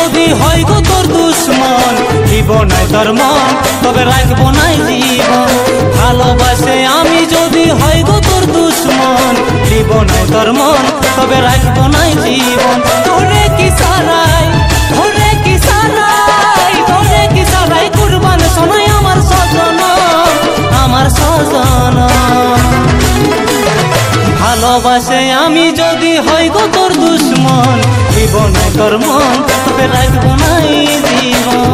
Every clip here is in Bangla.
যদি হই গো তোর দুশ্মন, দিব নাই তোর মন তবে রাখবো নাই জীবন। ভালোবাসে আমি যদি হই গো তোর দুশ্মন, দিব নাই তোর মন তবে রাখবো নাই জীবন। তোরে কি সারাই, তোরে কি সারাই, তোরে কি সারাই কুরবান শোনাই আমার সজন, আমার সজন। ভালোবাসে আমি যদি হই গো তোর দুশ্মন, দিব নাই তোর মন তবে রাখবো নাই জীবন।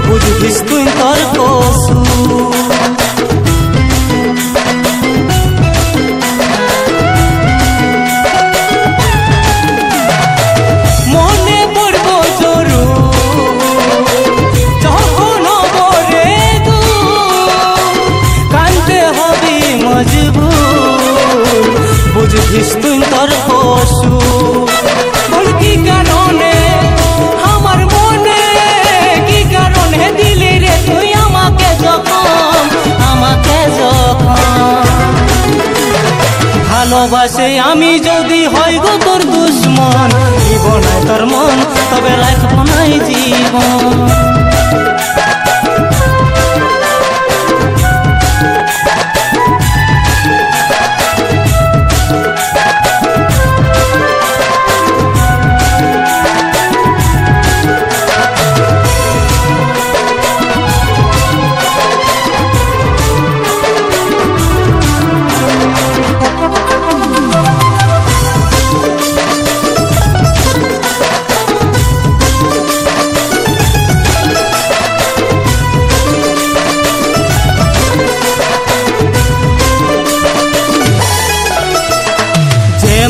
বুঝিস তুই তোর কসুর, মনে পড়ব জরুর যখন বরে দূর, কানতে হবি মজবুর। বুঝিস তুই তোর কসুর, বল কি কারণে আমার মনে, কি কারণে দিলি রে তুই আমাকে যখন, আমাকে যখন। ভালোবাসে আমি যদি হই গো তোর দুশ্মন, দিব নাই তোর মন তবে রাখবো নাই জীবন।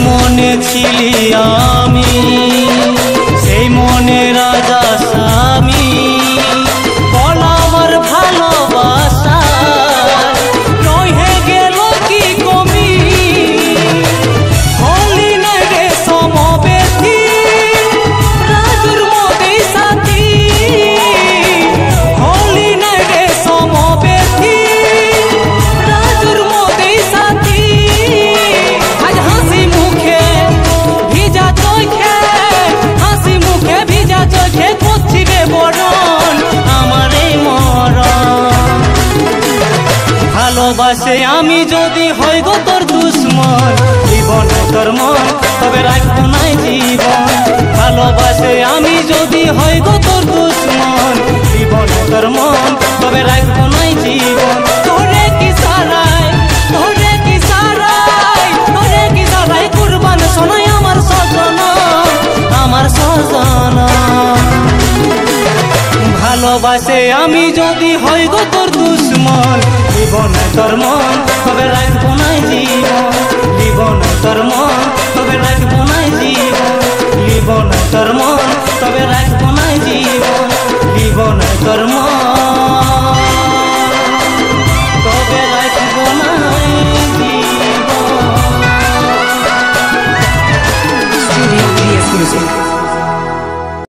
মনে ছিলি আমি সেই মনে রাজা স্বামী, বল আমার ভালোবাসা রয়ে গেল কি কমি। হলি নাই রে সমবেতি রাজুর মতি সাথী, হলি নাই রে সমবেতি রাজুর মতি সাথী। আজ হাসি মুখে ভিজা চোখে, হাসি মুখে ভিজা চোখে করছি রে বরণ আমার এই মরণ। ভালোবাসে আমি যদি হই গো তোর দুশ্মন, দিব নাই তোর মন তবে রাখবো নাই জীবন। ভালোবাসে আমি যদি হই গো তোর দুশ্মন, দিব নাই তোর মন তবে রাখবো নাই জীবন। তোরে কি সারাই, তোরে কি সারাই, তোরে কি সারাই কুরবান শোনাই আমার সজন, আমার সজন। ভালোবাসে আমি যদি হই গো তোর দুশ্মন, দিব নাই তোর মন তবে রাখবো নাই জীবন। দিব নাই তোর মন তবে রাখবো নাই জীবন। দিব নাই তোর মন তবে রাখবো নাই জীবন। দিব নাই তোর মন।